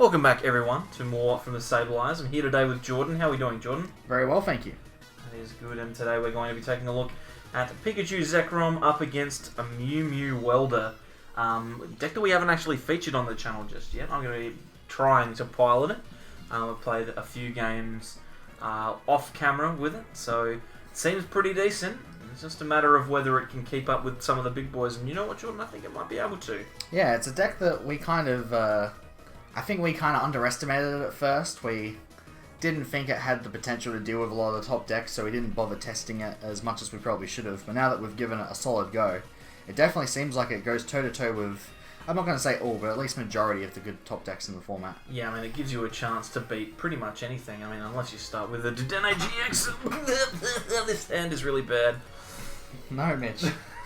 Welcome back, everyone, to more from the Sable Eyes. I'm here today with Jordan. How are we doing, Jordan? Very well, thank you. That is good, and today we're going to be taking a look at Pikachu Zekrom up against a MewMewWelder. Deck that we haven't actually featured on the channel just yet. I'm going to be trying to pilot it. I've played a few games off camera with it, so it seems pretty decent. It's just a matter of whether it can keep up with some of the big boys, and you know what, Jordan? I think it might be able to. Yeah, it's a deck that we kind of, I think we kind of underestimated it at first. We didn't think it had the potential to deal with a lot of the top decks, so we didn't bother testing it as much as we probably should have. But now that we've given it a solid go, it definitely seems like it goes toe-to-toe with, I'm not going to say all, but at least majority of the good top decks in the format. Yeah, I mean, it gives you a chance to beat pretty much anything. I mean, unless you start with a Dedenne GX. This hand is really bad. No, Mitch.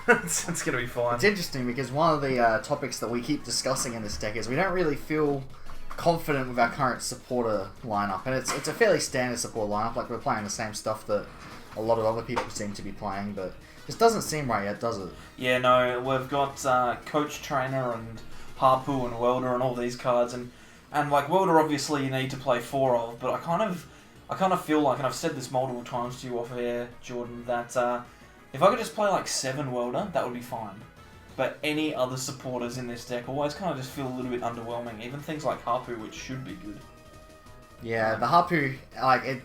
It's going to be fine. It's interesting because one of the topics that we keep discussing in this deck is we don't really feel confident with our current supporter lineup, and it's a fairly standard support lineup. Like, we're playing the same stuff that a lot of other people seem to be playing, but this doesn't seem right yet, does it? Yeah, no, we've got Coach, Trainer, and Harpoo, and Welder, and all these cards, and like Welder, obviously you need to play 4 of, but I kind of feel like, and I've said this multiple times to you off air, Jordan, that if I could just play like 7 Welder, that would be fine. But any other supporters in this deck always kind of just feel a little bit underwhelming. Even things like Harpoo, which should be good. Yeah, the Harpoo, like,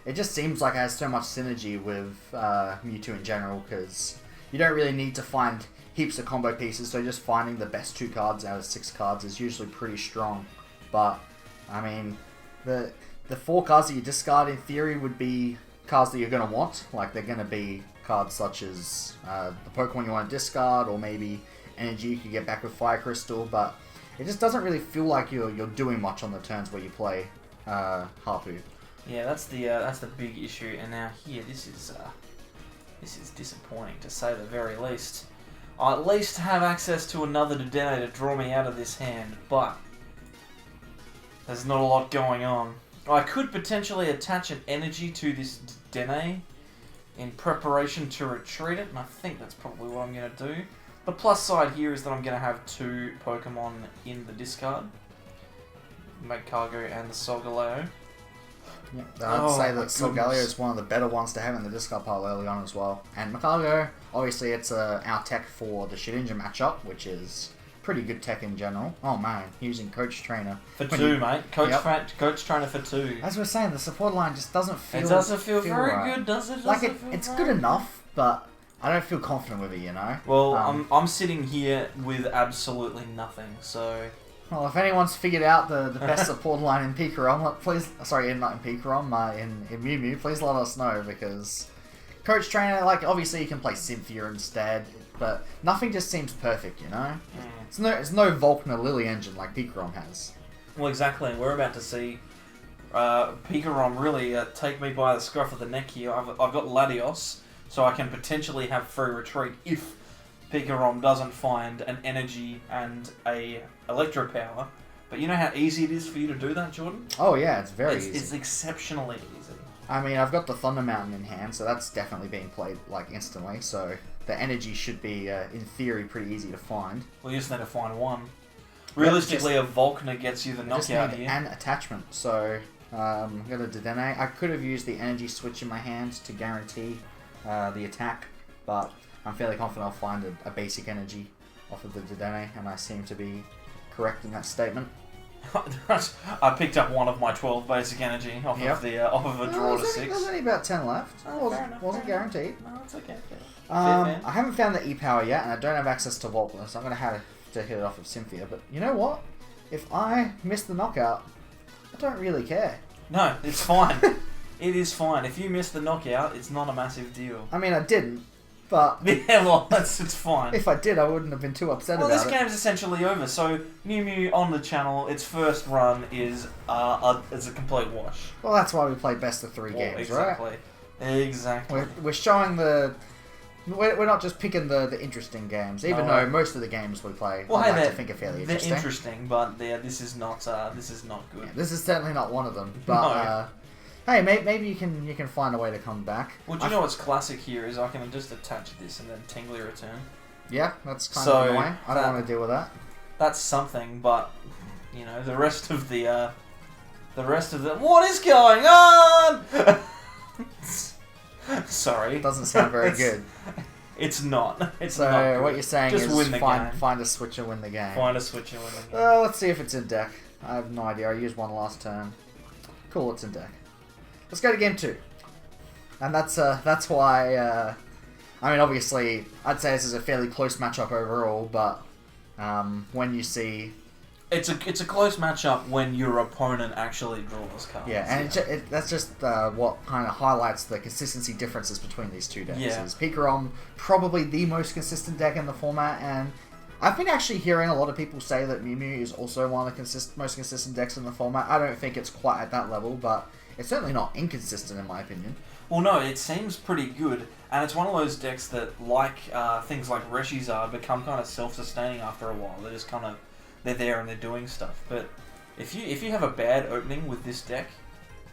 it just seems like it has so much synergy with Mewtwo in general, because you don't really need to find heaps of combo pieces, so just finding the best 2 cards out of 6 cards is usually pretty strong. But, I mean, the 4 cards that you discard in theory would be cards that you're going to want. Like, they're going to be cards such as the Pokemon you want to discard, or maybe energy you could get back with Fire Crystal, but it just doesn't really feel like you're doing much on the turns where you play Harpoo. Yeah, that's the big issue. And now here, this is disappointing to say the very least. I at least have access to another Dedenne to draw me out of this hand, but there's not a lot going on. I could potentially attach an energy to this Dedenne in preparation to retreat it, and I think that's probably what I'm going to do. The plus side here is that I'm going to have 2 Pokemon in the discard. Magcargo and the Solgaleo. Yep, I'd say that Solgaleo is one of the better ones to have in the discard pile early on as well. And Magcargo, obviously it's our tech for the Shedinja matchup, which is pretty good tech in general. Oh man, using Coach Trainer. For 2, mate. Coach Trainer for 2. As we're saying, the support line just doesn't feel... It doesn't feel very right. good, does it? Like, it's good enough, but I don't feel confident with it, you know? Well, I'm sitting here with absolutely nothing, so... Well, if anyone's figured out the best support line in PikaRom, please... Sorry, not in PikaRom, in Mew, please let us know, because... Coach Trainer, like, obviously you can play Cynthia instead, but nothing just seems perfect, you know? It's no Volkner Lily engine like PikaRom has. Well, exactly. We're about to see PikaRom really take me by the scruff of the neck here. I've got Latios, so I can potentially have free retreat if PikaRom doesn't find an energy and a electro power. But you know how easy it is for you to do that, Jordan? Oh yeah, it's very easy. It's exceptionally easy. I mean, I've got the Thunder Mountain in hand, so that's definitely being played like instantly, so the energy should be, in theory, pretty easy to find. Well, you just need to find one. Realistically, a Volkner gets you the knockout here. An attachment, so I'm going to Dedenne. I could have used the energy switch in my hand to guarantee the attack, but I'm fairly confident I'll find a basic energy off of the Dedenne, and I seem to be correct in that statement. I picked up one of my 12 basic energy off of a draw to 6. There's only about 10 left. Oh, wasn't guaranteed. No, it's okay. I haven't found the E-Power yet, and I don't have access to Volkner, so I'm going to have to hit it off of Cynthia. But you know what? If I miss the knockout, I don't really care. No, it's fine. It is fine. If you miss the knockout, it's not a massive deal. I mean, I didn't, but... Yeah, well, it's fine. If I did, I wouldn't have been too upset about it. Well, this game's essentially over, so Mew on the channel, its first run is a complete wash. Well, that's why we play best of 3 games, exactly. Right? Exactly. We're showing the... We're not just picking the interesting games, even though most of the games we play, I like to think are fairly interesting. They're interesting, but this is not good. Yeah, this is certainly not one of them. But hey, maybe you can find a way to come back. Well, do you know what's classic here is I can just attach this and then Tingly return. Yeah, that's kind of annoying. I don't want to deal with that. That's something, but you know, the rest of the what is going on? Sorry. Doesn't sound very good. It's not. It's so not good. What you're saying Just is win the game. find a switch and win the game. Find a switch and win the game. Let's see if it's in deck. I have no idea. I used one last turn. Cool, it's in deck. Let's go to game 2. And that's why. I mean, obviously, I'd say this is a fairly close matchup overall, but when you see. It's a close matchup when your opponent actually draws cards. Yeah, and that's just what kind of highlights the consistency differences between these two decks. Yeah. Is PikaRom probably the most consistent deck in the format, and I've been actually hearing a lot of people say that MewMew is also one of the most consistent decks in the format. I don't think it's quite at that level, but it's certainly not inconsistent in my opinion. Well, no, it seems pretty good, and it's one of those decks that, like things like Reshizard, become kind of self-sustaining after a while. They're just kind of they're there and they're doing stuff. But if you have a bad opening with this deck,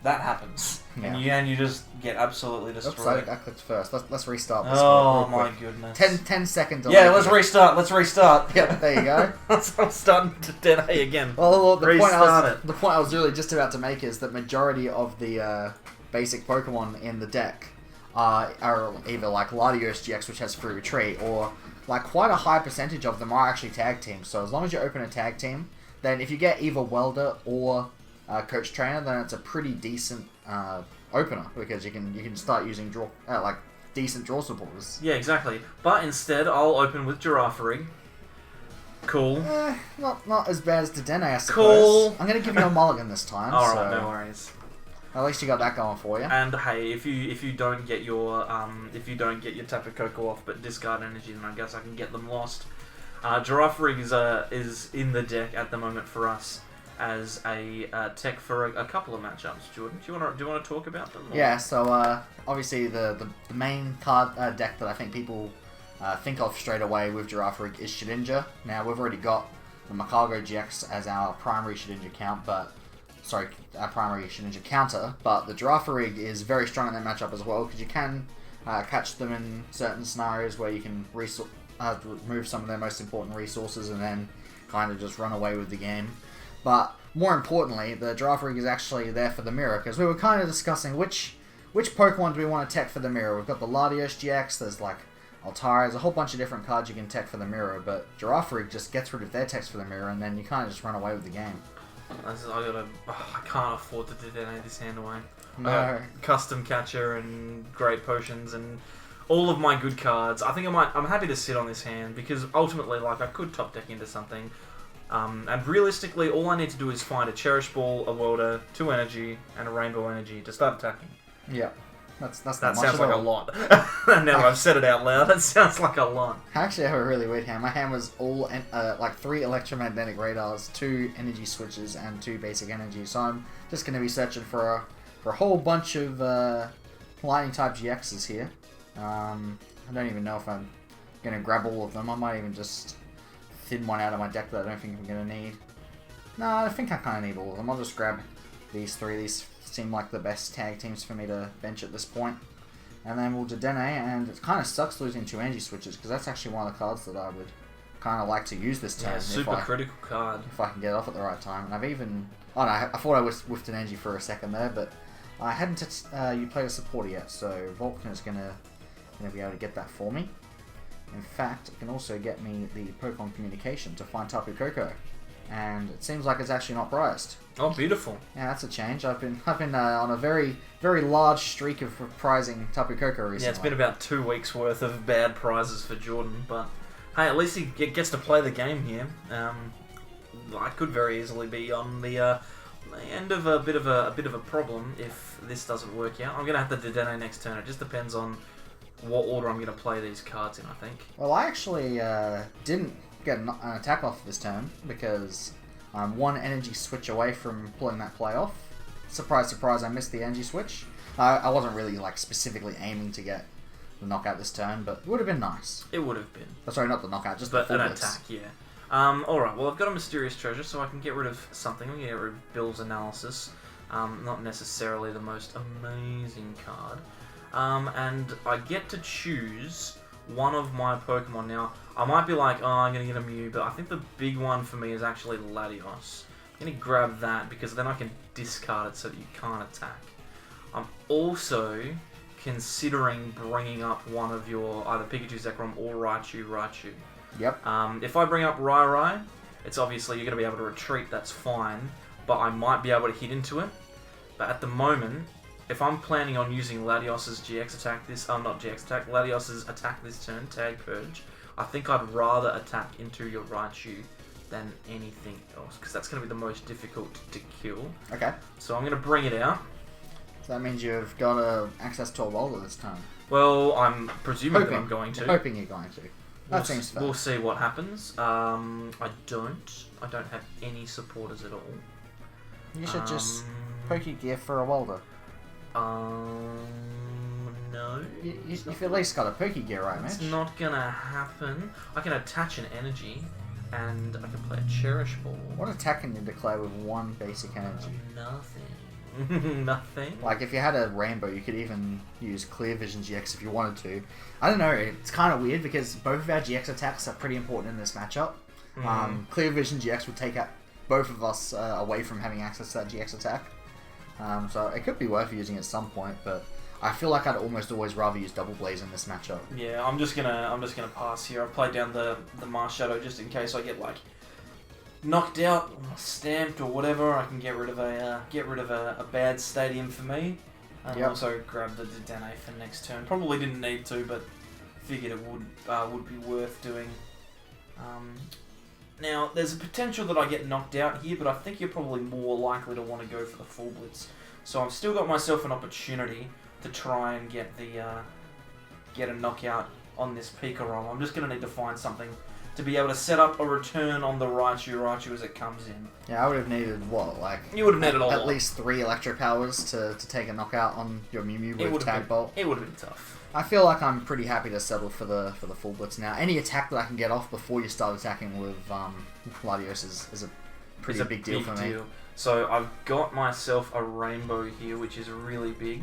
that happens, Yeah. and you just get absolutely destroyed. Oops, I clicked first. Let's restart this. Oh real quick. my goodness. 10 second delay. Yeah, let's restart. Yep, there you go. I'm starting to delay again. Well, the point Restart I was really just about to make is that majority of the basic Pokemon in the deck are either like Latios GX, which has free retreat, or like quite a high percentage of them are actually tag teams. So as long as you open a tag team, then if you get either Welder or Coach Trainer, then it's a pretty decent opener because you can start using decent draw supporters. Yeah, exactly. But instead, I'll open with Girafarig. Cool. Not as bad as Dedenne, I suppose. Cool. I'm gonna give you a mulligan this time. Alright, so no worries. At least you got that going for you. And hey, if you don't get your Tapu Koko off but discard energy, then I guess I can get them lost. Girafarig is in the deck at the moment for us as a tech for a couple of matchups. Jordan, do you want to talk about them? Or? Yeah. So obviously the main card deck that I think people think of straight away with Girafarig is Shedinja. Now we've already got the Makago GX as our primary Shedinja our primary Shedinja counter, but the Girafarig is very strong in that matchup as well because you can catch them in certain scenarios where you can remove some of their most important resources and then kind of just run away with the game. But more importantly, the Girafarig is actually there for the mirror because we were kind of discussing which Pokemon do we want to tech for the mirror. We've got the Latios GX, there's like Altair, there's a whole bunch of different cards you can tech for the mirror, but Girafarig just gets rid of their techs for the mirror and then you kind of just run away with the game. I can't afford to donate this hand away. No. Custom catcher and great potions and all of my good cards. I think I'm happy to sit on this hand because ultimately, like, I could top deck into something. And realistically, all I need to do is find a Cherish Ball, a Welder, 2 energy, and a Rainbow energy to start attacking. Yeah. That sounds like a lot. Now that I've said it out loud, that sounds like a lot. I actually have a really weird hand. My hand was all like 3 electromagnetic radars, 2 energy switches, and 2 basic energy. So I'm just going to be searching for a whole bunch of lightning type GXs here. I don't even know if I'm going to grab all of them. I might even just thin one out of my deck that I don't think I'm going to need. No, I think I kind of need all of them. I'll just grab these 3. These seem like the best tag teams for me to bench at this point. And then we'll Dedenne, and it kind of sucks losing 2 energy switches because that's actually one of the cards that I would kind of like to use this turn. Yeah, super critical card. If I can get it off at the right time. And I've even... Oh no, I thought I whiffed an energy for a second there, but I hadn't you played a supporter yet, so Vulcan is gonna be able to get that for me. In fact, it can also get me the Pokemon Communication to find Tapu Koko. And it seems like it's actually not prized. Oh, beautiful. Yeah, that's a change. I've been on a very, very large streak of prizing Tapu Koko recently. Yeah, it's been about 2 weeks worth of bad prizes for Jordan, but hey, at least he gets to play the game here. I could very easily be on the end of a bit of a problem if this doesn't work out. I'm gonna have to Dedenne next turn. It just depends on what order I'm gonna play these cards in, I think. Well, I actually didn't get an attack off this turn because I'm 1 energy switch away from pulling that play off. Surprise, surprise, I missed the energy switch. I wasn't really like specifically aiming to get the knockout this turn, but it would have been nice. It would have been. Oh, sorry, not the knockout, just but the full an blitz. attack, yeah. Alright, well I've got a Mysterious Treasure, so I can get rid of something. I'm going to get rid of Bill's Analysis. Not necessarily the most amazing card. And I get to choose one of my Pokemon. Now, I might be like, oh, I'm going to get a Mew, but I think the big one for me is actually Latios. going to grab that because then I can discard it so that you can't attack. I'm also considering bringing up one of your either Pikachu, Zekrom, or Raichu. Yep. If I bring up Rai, it's obviously you're going to be able to retreat, that's fine, but I might be able to hit into it. But at the moment, if I'm planning on using Latios's GX attack not GX attack, Latios's attack this turn, Tag Purge, I think I'd rather attack into your Raichu than anything else, because that's going to be the most difficult to kill. Okay. So I'm going to bring it out. So that means you've got access to a Welder this time. Well, I'm presuming that I'm going to. Hoping you're going to. That seems fair. We'll see what happens. I don't have any supporters at all. You should just Pokegear for a Welder. No. You've at least got a Pokegear, right, Mitch? It's not gonna happen. I can attach an energy, and I can play a Cherish Ball. What attack can you declare with one basic energy? Nothing. Nothing. Like, if you had a Rainbow, you could even use Clear Vision GX if you wanted to. I don't know, it's kind of weird because both of our GX attacks are pretty important in this matchup. Clear Vision GX would take out both of us away from having access to that GX attack. So it could be worth using at some point, but I feel like I'd almost always rather use Double Blaze in this matchup. Yeah, I'm just gonna pass here. I've played down the Mars Shadow just in case I get like knocked out, or stamped, or whatever. I can get rid of a bad stadium for me, and also grab the Dedenne for next turn. Probably didn't need to, but figured it would be worth doing. Now, there's a potential that I get knocked out here, but I think you're probably more likely to want to go for the full blitz. So I've still got myself an opportunity to try and get a knockout on this PikaRom. I'm just going to need to find something to be able to set up a return on the Raichu as it comes in. Yeah, I would have needed, what, like... You would have needed at least 3 Electro Powers to take a knockout on your Mew with Tag Bolt. It would have been tough. I feel like I'm pretty happy to settle for the full blitz now. Any attack that I can get off before you start attacking with Latios is a pretty big deal for me. So I've got myself a Rainbow here, which is really big,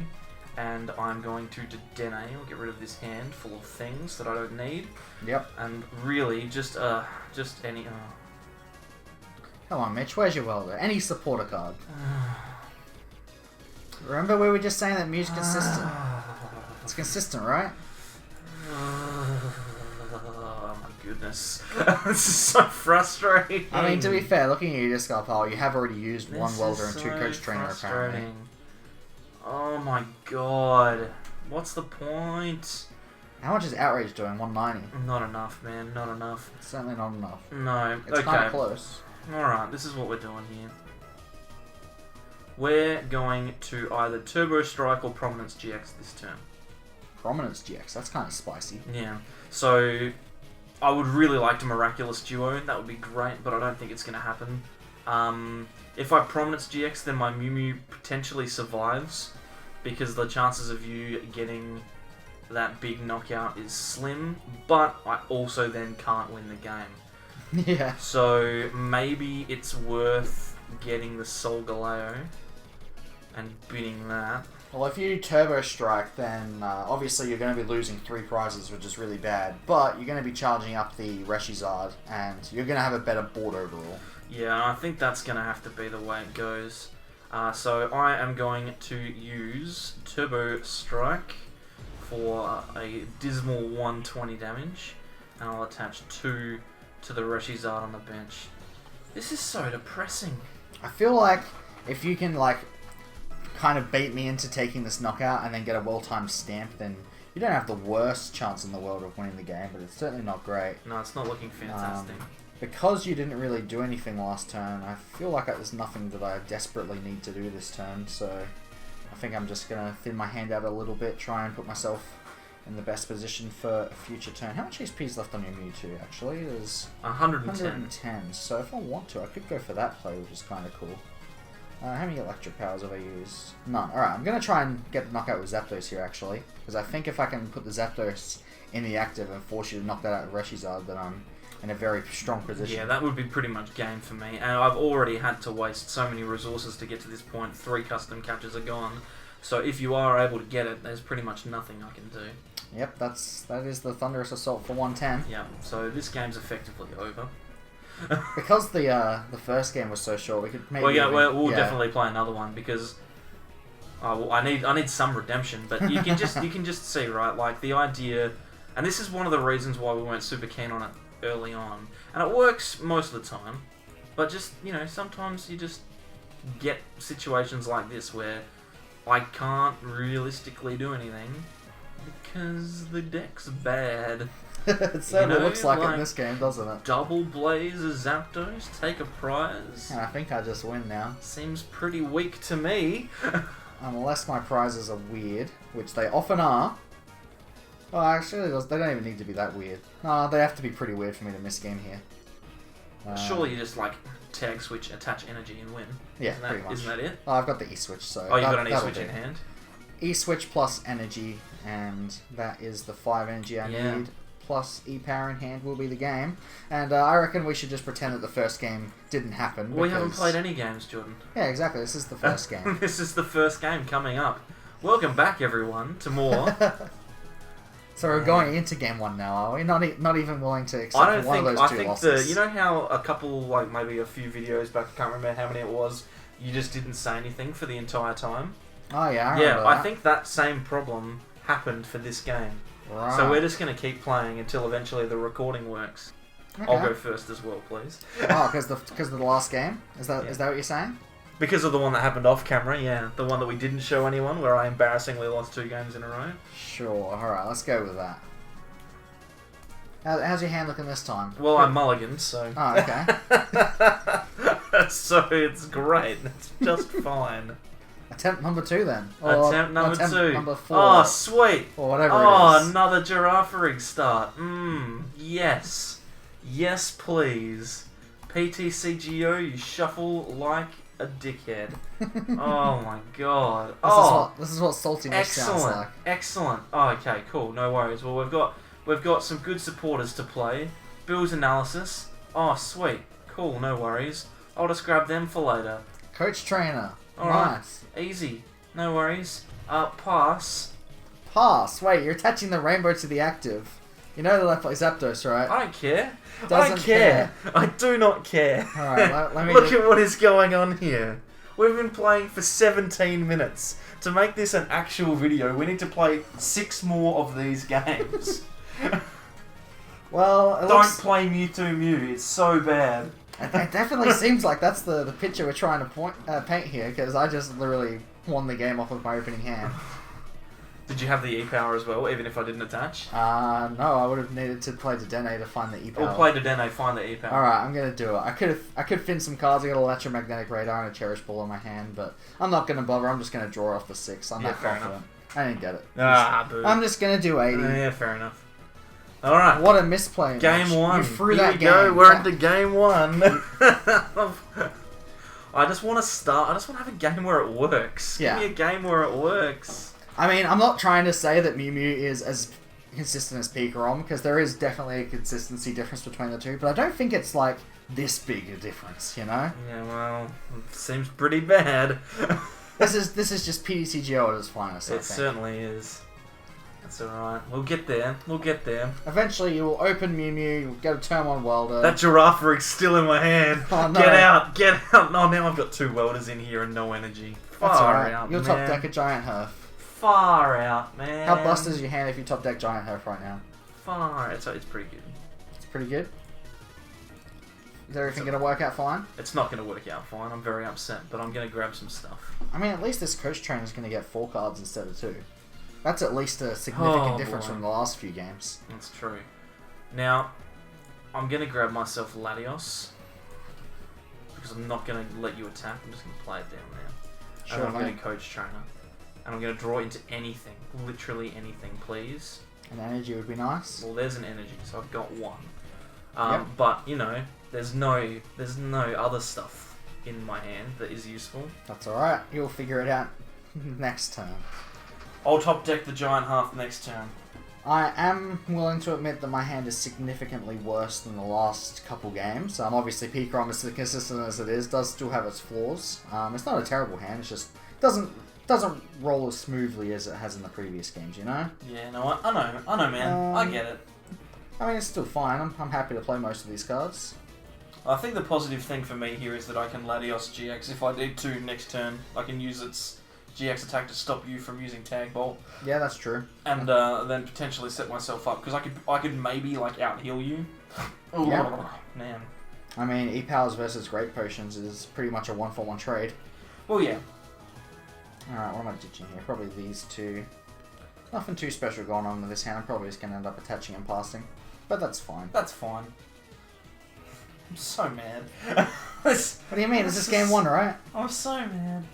and I'm going to Dedenne. I'll get rid of this hand full of things that I don't need. Yep. And really, just any. Come on, Mitch. Where's your Welder? Any supporter card. Remember we were just saying that Mew's consistent. It's consistent, right? Oh my goodness. This is so frustrating. I mean, to be fair, looking at your discard pile, you have already used one Welder and 2 Coach Trainer, apparently. Oh my god. What's the point? How much is Outrage doing? 190? Not enough, man. Not enough. It's certainly not enough. No. It's kind of close. Alright, this is what we're doing here. We're going to either Turbo Strike or Prominence GX this turn. Prominence GX, that's kind of spicy. Yeah. So, I would really like to Miraculous Duo. That would be great, but I don't think it's going to happen. If I Prominence GX, then my Mew potentially survives, because the chances of you getting that big knockout is slim, but I also then can't win the game. Yeah. So maybe it's worth getting the Solgaleo and bidding that. Well, if you Turbo Strike, then obviously you're going to be losing 3 prizes, which is really bad, but you're going to be charging up the Reshizard, and you're going to have a better board overall. Yeah, I think that's going to have to be the way it goes. So I am going to use Turbo Strike for a dismal 120 damage, and I'll attach 2 to the Reshizard on the bench. This is so depressing. I feel like if you can, like, kind of bait me into taking this knockout and then get a well-timed stamp, then you don't have the worst chance in the world of winning the game, but it's certainly not great. No, it's not looking fantastic. Because you didn't really do anything last turn, I feel like there's nothing that I desperately need to do this turn, so I think I'm just going to thin my hand out a little bit, try and put myself in the best position for a future turn. How much HP is left on your Mewtwo, actually? There's 110, so if I want to, I could go for that play, which is kind of cool. How many Electric Powers have I used? None. Alright, I'm going to try and get the knockout with Zapdos here, actually, because I think if I can put the Zapdos in the active and force you to knock that out with Reshizard, then I'm in a very strong position. Yeah, that would be pretty much game for me. And I've already had to waste so many resources to get to this point. 3 custom captures are gone. So if you are able to get it, there's pretty much nothing I can do. Yep, that is the Thunderous Assault for 110. Yeah, so this game's effectively over. Because the first game was so short, we could maybe. Well, yeah, we'll definitely play another one because I need some redemption. But you can just see, right, like the idea, and this is one of the reasons why we weren't super keen on it early on, and it works most of the time. But just sometimes you just get situations like this where I can't realistically do anything because the deck's bad. It certainly looks like it in this game, doesn't it? Double Blaze of Zapdos, take a prize. And I think I just win now. Seems pretty weak to me. Unless my prizes are weird, which they often are. Well, actually, they don't even need to be that weird. No, they have to be pretty weird for me to miss game here. Surely you just tag switch, attach energy, and win. Yeah, pretty much. Isn't that it? Oh, I've got the E-switch, so... Oh, you've got an E-switch in hand? E-switch plus energy, and that is the 5 energy I need. Plus E-power in hand will be the game. And I reckon we should just pretend that the first game didn't happen. We haven't played any games, Jordan. Yeah, exactly. This is the first game. This is the first game coming up. Welcome back, everyone, to more... So we're going into game 1 now, are we? Not even willing to accept one of those two losses. You know how a couple, maybe a few videos back, I can't remember how many it was, you just didn't say anything for the entire time? Oh yeah, I remember that. I think that same problem happened for this game. Right. So we're just going to keep playing until eventually the recording works. Okay. I'll go first as well, please. Oh, because of the last game? Is that what you're saying? Because of the one that happened off camera, yeah. The one that we didn't show anyone, where I embarrassingly lost 2 games in a row. Sure, alright, let's go with that. How's your hand looking this time? Well, I'm mulligan, so... Oh, okay. So it's great. It's just fine. Attempt number 2 then. Or attempt number 2. Number 4. Oh, sweet. Or whatever it is. Oh, another giraffe rig start. Yes. Yes, please. PTCGO, you shuffle like a dickhead. Oh my god. This is what saltiness sounds like. Excellent. Oh, okay, cool. No worries. Well, we've got some good supporters to play. Bills analysis. Oh, sweet. Cool. No worries. I'll just grab them for later. Coach trainer. All nice. Right. Easy. No worries. Pass. Pass. Wait, you're attaching the rainbow to the active. You know that I play Zapdos, right? I don't care. I Doesn't don't care. I do not care. Alright, let me... Look at what is going on here. We've been playing for 17 minutes. To make this an actual video, we need to play 6 more of these games. Well, don't play Mewtwo Mew. It's so bad. It definitely seems like that's the picture we're trying to paint here, because I just literally won the game off of my opening hand. Did you have the E-power as well, even if I didn't attach? No, I would have needed to play Dedenne to find the E-power. Or play Dedenne, find the E-power. Alright, I'm going to do it. I could fin some cards. I got an electromagnetic radar and a cherish ball in my hand, but I'm not going to bother. I'm just going to draw off the 6. I'm not confident. Enough. I didn't get it. Boo. I'm just going to do 80. Yeah, fair enough. Alright. What a misplay. Game 1. You threw Here that we game. go. We're into game 1. I just want to start. I just want to have a game where it works. Yeah. Give me a game where it works. I mean, I'm not trying to say that Mew is as consistent as PikaRom, because there is definitely a consistency difference between the two, but I don't think it's like this big a difference, you know? Yeah, well, it seems pretty bad. This is just PTCGO at its finest, I think. It certainly is. That's alright. We'll get there. We'll get there. Eventually you will open Mew, you'll get a turn on Welder. That giraffe rig's still in my hand. Oh, no. Get out! Get out! No, now I've got 2 welders in here and no energy. Far out, You'll man. top deck a Giant Herf. Far out, man. How busted is your hand if you top deck Giant Herf right now? Far. It's pretty good. It's pretty good? Is everything going to work out fine? It's not going to work out fine. I'm very upset, but I'm going to grab some stuff. I mean, at least this coach trainer is going to get 4 cards instead of 2. That's at least a significant difference from the last few games. That's true. Now, I'm going to grab myself Latios, because I'm not going to let you attack. I'm just going to play it down there. Sure, and I'm going to coach trainer. And I'm going to draw into anything. Literally anything, please. An energy would be nice. Well, there's an energy, so I've got 1. Yep. But, you know, there's no other stuff in my hand that is useful. That's alright. You'll figure it out next turn. I'll top deck the giant half next turn. I am willing to admit that my hand is significantly worse than the last couple games. Obviously, PikaRom is as consistent as it is, does still have its flaws. It's not a terrible hand, it's just doesn't roll as smoothly as it has in the previous games, you know? Yeah, no, I know, man. I get it. I mean, it's still fine. I'm happy to play most of these cards. I think the positive thing for me here is that I can Latios GX if I need to next turn. I can use its GX attack to stop you from using Tag Bolt. Yeah, that's true. And then potentially set myself up, because I could maybe like out heal you. Yeah. Man. I mean, E-Powers versus Great Potions is pretty much a 1-for-1 trade. Well, yeah. Alright, what am I ditching here? Probably these two. Nothing too special going on with this hand. I'm probably just going to end up attaching and passing. But that's fine. That's fine. I'm so mad. What do you mean? This is game 1, right? I'm so mad.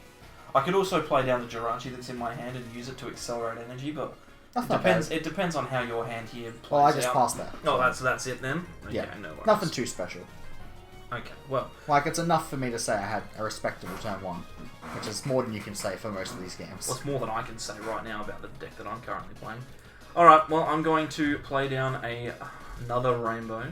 I could also play down the Jirachi that's in my hand and use it to accelerate energy, but That's it not depends. bad. It depends on how your hand here plays Well, I just out. passed that. Oh, that's it then. Okay, Yeah. no worries. Nothing too special. Okay, well, Like, it's enough for me to say I had a respectable turn 1, which is more than you can say for most of these games. what's more than I can say right now about the deck that I'm currently playing. All right, well, I'm going to play down another rainbow.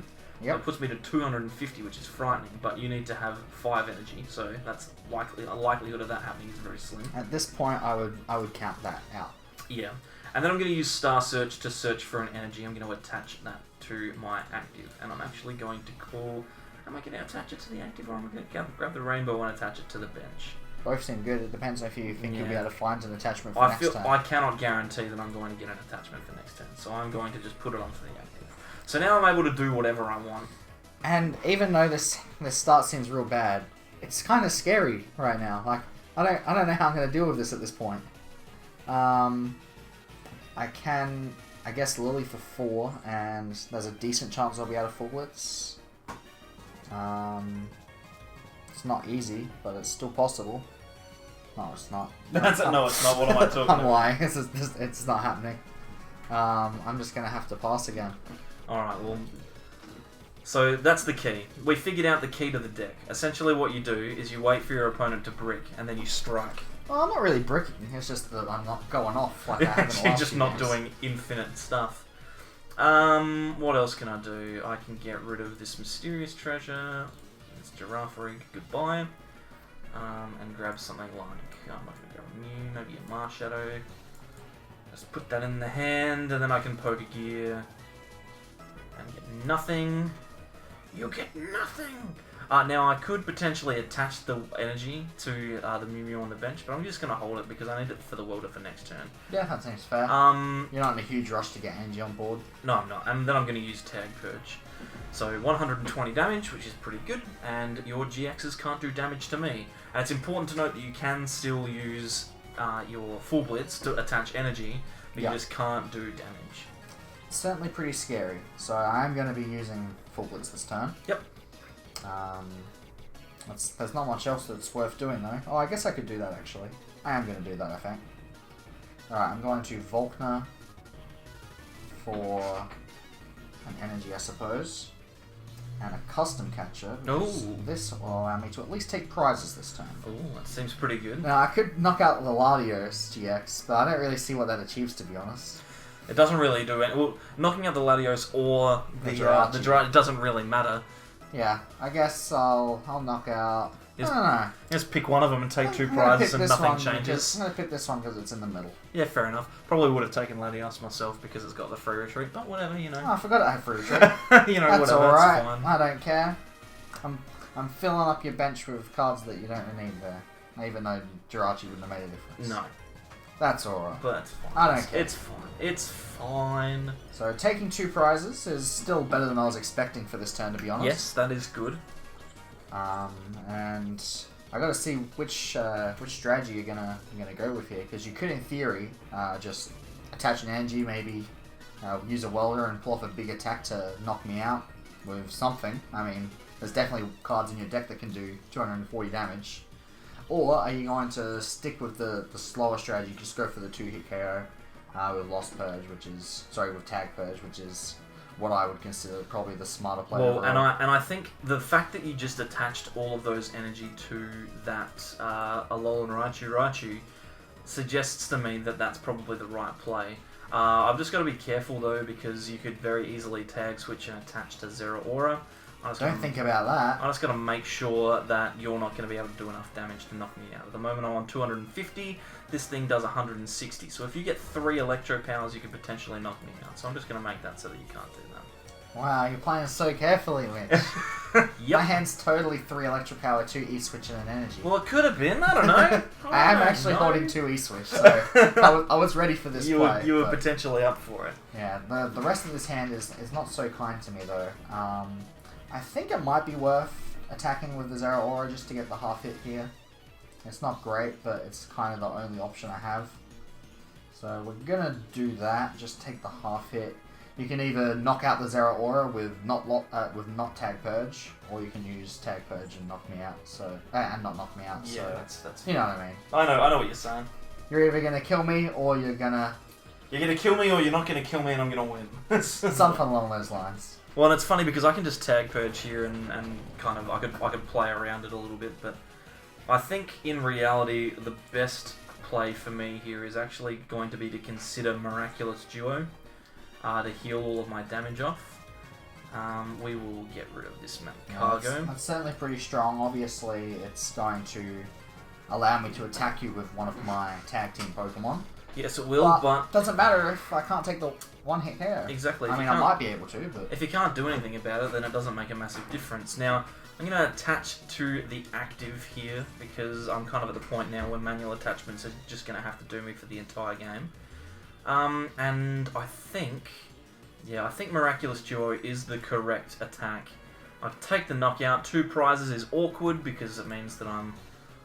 Yep. That puts me to 250, which is frightening, but you need to have 5 energy, so that's a likelihood of that happening is very slim. At this point, I would count that out. Yeah. And then I'm going to use Star Search to search for an energy. I'm going to attach that to my active, and I'm actually going to call... Am I going to attach it to the active, or am I going to grab the rainbow and attach it to the bench? Both seem good. It depends on if you think you'll be able to find an attachment for I next feel time. I cannot guarantee that I'm going to get an attachment for next turn, so I'm going to just put it onto the active. So now I'm able to do whatever I want. And even though this start seems real bad, it's kind of scary right now. Like, I don't know how I'm going to deal with this at this point. I guess Lily for 4, and there's a decent chance I'll be able to full blitz. It's not easy, but it's still possible. No, it's not. No, it's not. What am I talking I'm about? lying. It's not happening. I'm just going to have to pass again. Alright, well... So that's the key. We figured out the key to the deck. Essentially what you do is you wait for your opponent to brick, and then you strike. Well, I'm not really bricking. It's just that I'm not going off like I have in the You're last just few not games. doing infinite stuff. What else can I do? I can get rid of this mysterious treasure. This giraffe rig. Goodbye. And grab something like... I'm not going to grab a Mew. Maybe a Marshadow. Just put that in the hand, and then I can poke a gear. And get nothing. You get nothing! Now, I could potentially attach the energy to the Mew on the bench, but I'm just going to hold it because I need it for the Welder for next turn. Yeah, that seems fair. You're not in a huge rush to get energy on board. No, I'm not. And then I'm going to use Tag Purge. So 120 damage, which is pretty good, and your GXs can't do damage to me. And it's important to note that you can still use your Full Blitz to attach energy, but you just can't do damage. It's certainly pretty scary, so I'm going to be using Full Blitz this turn. Yep. There's not much else that's worth doing though. Oh, I guess I could do that actually. I am going to do that, I think. Alright, I'm going to Volkner for an energy, I suppose. And a custom catcher. This will allow me to at least take prizes this turn. Oh, that seems pretty good. Now, I could knock out the Latios GX, but I don't really see what that achieves, to be honest. It doesn't really do it. Well, knocking out the Latios or the Jirachi, it doesn't really matter. Yeah, I guess I'll knock out... I don't know. Just pick one of them and take I'm 2 gonna prizes pick and this nothing one changes. I'm going to pick this one because it's in the middle. Yeah, fair enough. Probably would have taken Latios myself because it's got the free retreat, but whatever, you know. Oh, I forgot I had free retreat. You know, That's whatever, alright. that's fine. I don't care. I'm filling up your bench with cards that you don't really need there. Even though Jirachi wouldn't have made a difference. No. That's alright. But that's fine. I don't care. It's fine. It's fine. So taking 2 prizes is still better than I was expecting for this turn, to be honest. Yes, that is good. And I got to see which strategy you're gonna go with here, because you could, in theory, just attach an energy, maybe use a welder and pull off a big attack to knock me out with something. I mean, there's definitely cards in your deck that can do 240 damage. Or are you going to stick with the slower strategy, just go for the 2-hit KO with Lost Purge, with Tag Purge, which is what I would consider probably the smarter play. Well, and I think the fact that you just attached all of those energy to that Alolan Raichu suggests to me that that's probably the right play. I've just got to be careful though, because you could very easily tag switch and attach to Zero Aura. Don't think about that. I just got to make sure that you're not going to be able to do enough damage to knock me out. At the moment I'm on 250, this thing does 160. So if you get 3 Electro Powers, you could potentially knock me out. So I'm just going to make that so that you can't do that. Wow, you're playing so carefully, Mitch. Yep. My hand's totally 3 electric power, 2 E-switch, and an energy. Well, it could have been. I don't know. I am actually holding 2 E-switch, so I was ready for this play. You were potentially up for it. Yeah, the rest of this hand is not so kind to me, though. I think it might be worth attacking with the Zero Aura just to get the half hit here. It's not great, but it's kind of the only option I have. So we're gonna do that, just take the half hit. You can either knock out the Zero Aura with not Tag Purge, or you can use Tag Purge and knock me out. So and not knock me out. Yeah, so that's. You know what I mean. I know what you're saying. You're either gonna kill me or you're gonna. You're gonna kill me, or you're not gonna kill me, and I'm gonna win. Something along those lines. Well, and it's funny because I can just Tag Purge here and kind of I could play around it a little bit, but I think in reality the best play for me here is actually going to be to consider Miraculous Duo. To heal all of my damage off. We will get rid of this cargo. That's certainly pretty strong. Obviously, it's going to allow me to attack you with one of my tag team Pokemon. Yes, it will, but doesn't matter if I can't take the one hit here. Exactly. I mean, I might be able to, but if you can't do anything about it, then it doesn't make a massive difference. Now, I'm going to attach to the active here because I'm kind of at the point now where manual attachments are just going to have to do me for the entire game. And I think Miraculous Duo is the correct attack. I take the knockout. 2 prizes is awkward because it means that I'm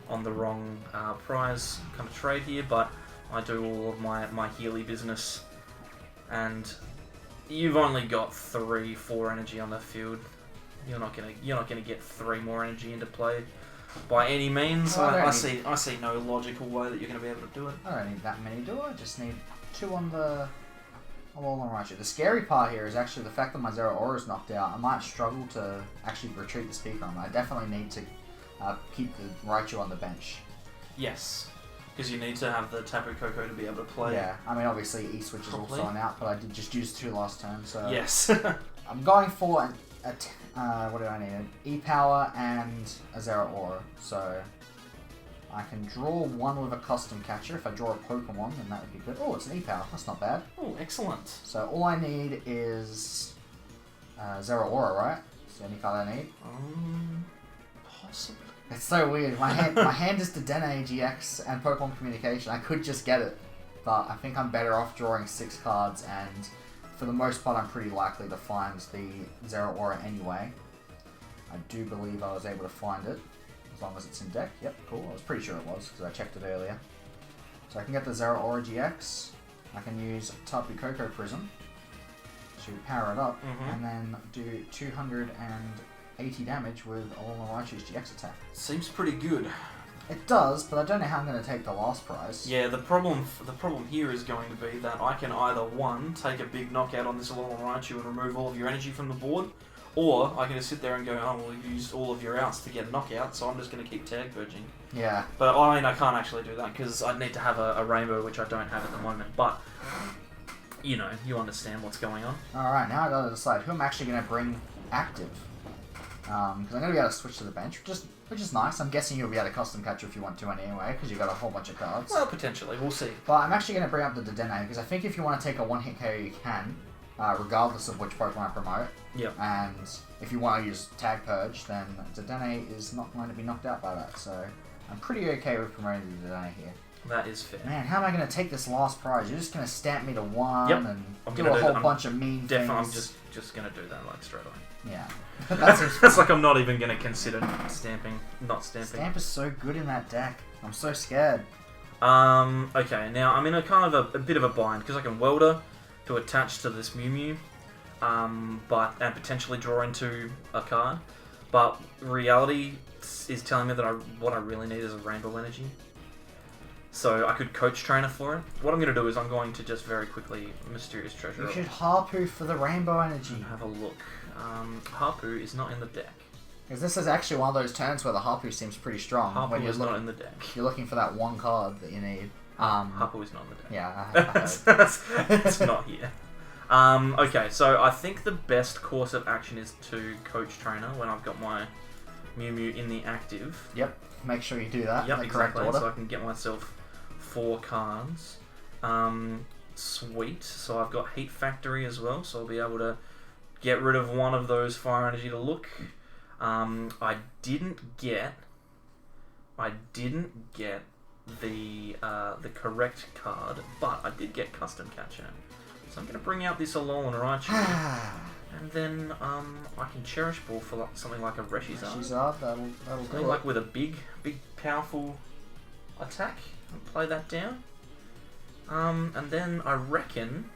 on the wrong prize kind of trade here, but I do all of my Healy business. And you've only got 3-4 energy on the field. You're not gonna get 3 more energy into play by any means. Well, I see no logical way that you're gonna be able to do it. I don't need that many, do I? Just need 2 on the Raichu. The scary part here is actually the fact that my Zero Aura is knocked out. I might struggle to actually retreat this PikaRom. I definitely need to keep the Raichu on the bench. Yes, because you need to have the Tapu Koko to be able to play. Yeah, I mean obviously E-Switch is also an out, but I did just use 2 last turn, so... Yes. I'm going for what do I need? An E-Power and a Zero Aura, so... I can draw 1 with a custom catcher. If I draw a Pokemon, then that would be good. Oh, it's an E-Power. That's not bad. Oh, excellent. So all I need is Zero Aura, right? Is there any card I need? Possibly. It's so weird. My hand is Dedenne, GX, and Pokemon Communication. I could just get it, but I think I'm better off drawing 6 cards, and for the most part, I'm pretty likely to find the Zero Aura anyway. I do believe I was able to find it. As long as it's in deck. Yep, cool. I was pretty sure it was, because I checked it earlier. So I can get the Zero Aura GX. I can use Tapu Koko Prism to power it up, and then do 280 damage with all Raichu's GX attack. Seems pretty good. It does, but I don't know how I'm going to take the last prize. Yeah, the problem here is going to be that I can either, 1, take a big knockout on this Alolan Raichu and remove all of your energy from the board, or I can just sit there and go, oh, well, you used all of your outs to get a knockout, so I'm just going to keep Tag Purging. Yeah. But I mean, I can't actually do that because I'd need to have a rainbow, which I don't have at the moment. But, you know, you understand what's going on. Alright, now I've got to decide who I'm actually going to bring active. Because I'm going to be able to switch to the bench, which is nice. I'm guessing you'll be able to custom catcher if you want to anyway, because you've got a whole bunch of cards. Well, potentially. We'll see. But I'm actually going to bring up the Dedenne, because I think if you want to take a one-hit KO, you can, regardless of which Pokemon I promote. Yep. And if you want to use Tag Purge, then Dedenne is not going to be knocked out by that, so I'm pretty okay with promoting the Dedenne here. That is fair. Man, how am I going to take this last prize? You're just going to stamp me to 1 and do a whole bunch of mean things. I'm just going to do that like straight away. Yeah. That seems It's like I'm not even going to consider not stamping. Stamp is so good in that deck. I'm so scared. Okay, now I'm in a kind of a bit of a bind because I can Welder to attach to this MewMew, and potentially draw into a card. But reality is telling me that what I really need is a Rainbow Energy. So I could Coach Trainer for it. What I'm going to do is I'm going to just very quickly Mysterious Treasure. You should Harpoo for the Rainbow Energy. Have a look. Harpoo is not in the deck. Because this is actually one of those turns where the Harpoo seems pretty strong. Harpoo is not in the deck. You're looking for that 1 card that you need. Harpoo is not in the deck. Yeah, that's not here. Okay, so I think the best course of action is to Coach Trainer when I've got my MewMew in the active. Yep, make sure you do that. Yep, in the exactly. correct order. So I can get myself 4 cards. Sweet. So I've got Heat Factory as well, so I'll be able to get rid of one of those fire energy to look. I didn't get the correct card, but I did get custom catcher. So I'm going to bring out this Alolan Raichu, and then I can Cherish Ball for like, something like a Reshizard. That'll Something do like it. with a big, powerful attack, and play that down. And then I reckon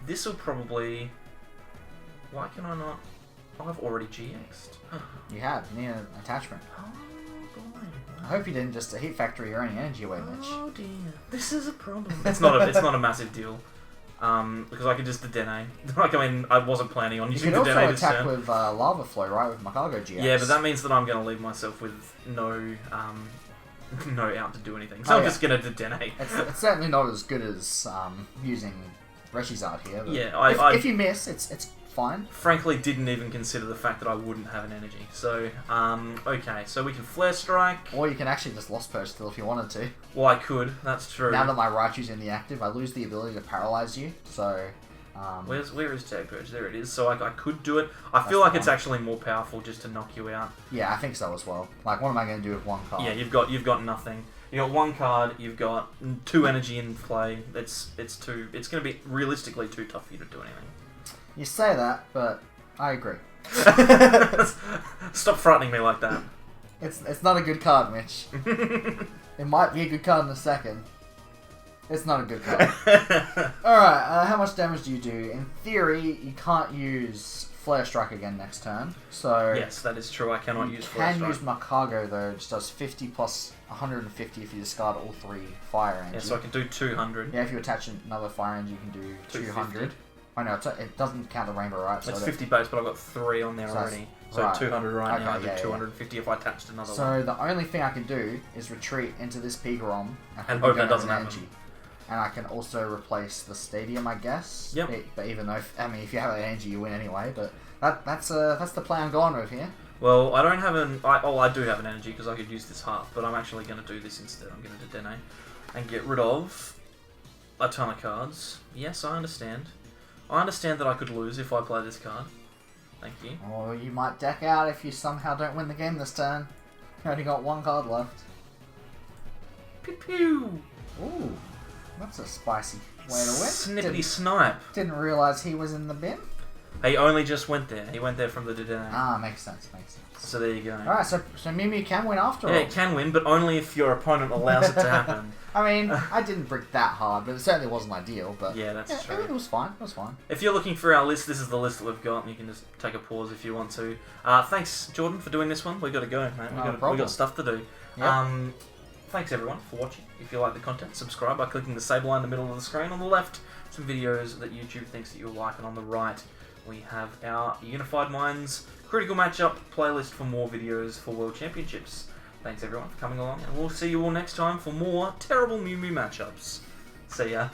this will probably. Why can I not? Oh, I've already GX'd. You have, near attachment. Oh boy. I hope you didn't just Heat Factory your own energy away, Mitch. Oh dear, this is a problem. It's not a massive deal, because I could just Dedenne. Like I mean, I wasn't planning on You using can also Dedenne this attack turn. with Lava Flow, right, with Macago GX. Yeah, but that means that I'm going to leave myself with no out to do anything. So I'm just going to Dedenne. It's certainly not as good as using Reshizard here. But Yeah, if you miss, it's fine. Frankly, didn't even consider the fact that I wouldn't have an energy. So, okay, so we can Flare Strike. Or you can actually just Lost Purge still if you wanted to. Well, I could. That's true. Now that my Raichu's in the active, I lose the ability to paralyze you. So, where is Tag Purge? There it is. So I could do it. I feel like it's actually more powerful just to knock you out. yeah, I think so as well. Like, what am I going to do with one card? Yeah, you've got nothing. You got one card. You've got 2 energy in play. It's going to be realistically too tough for you to do anything. You say that, but I agree. Stop frightening me like that. It's not a good card, Mitch. It might be a good card in a second. It's not a good card. Alright, how much damage do you do? In theory, you can't use Flare Strike again next turn. So yes, that is true. I cannot use Flare You Strike. can use Macago though, which does 50 plus 150 if you discard all 3 fire energy. Yeah, so I can do 200. Yeah, if you attach another fire energy, you can do 200. Oh no, it doesn't count the rainbow, right? It's 50 base, but I've got 3 on there So already. So right. 200 right now. I Okay, do yeah, 250 if I attached another one. So the only thing I can do is retreat into this PikaRom And hope that doesn't happen. And I can also replace the stadium, I guess. Yep. But even though, if you have an energy, you win anyway. But that's the plan I'm going with here. Well, I don't have I do have an energy because I could use this half, but I'm actually going to do this instead. I'm going to Dedenne and get rid of a ton of cards. Yes, I understand. I understand that I could lose if I play this card. Thank you. Or you might deck out if you somehow don't win the game this turn. You only got 1 card left. Pew pew! Ooh, that's a spicy way to win. Snippety snipe. Didn't realise he was in the bin. He only just went there. He went there from the Dedenne. Ah, makes sense. So there you go. Alright, so Mew can win after all. Yeah, it can win, but only if your opponent allows it to happen. I mean, I didn't brick that hard, but it certainly wasn't ideal. But yeah, that's true. It was fine. If you're looking for our list, this is the list that we've got. You can just take a pause if you want to. Thanks, Jordan, for doing this one. We've got to go, mate. We've got stuff to do. Yep. Thanks, everyone, for watching. If you like the content, subscribe by clicking the save line in the middle of the screen. On the left, some videos that YouTube thinks that you'll like. And on the right, we have our Unified Minds Critical Matchup playlist for more videos for World Championships. Thanks everyone for coming along, and we'll see you all next time for more terrible Mew matchups. See ya.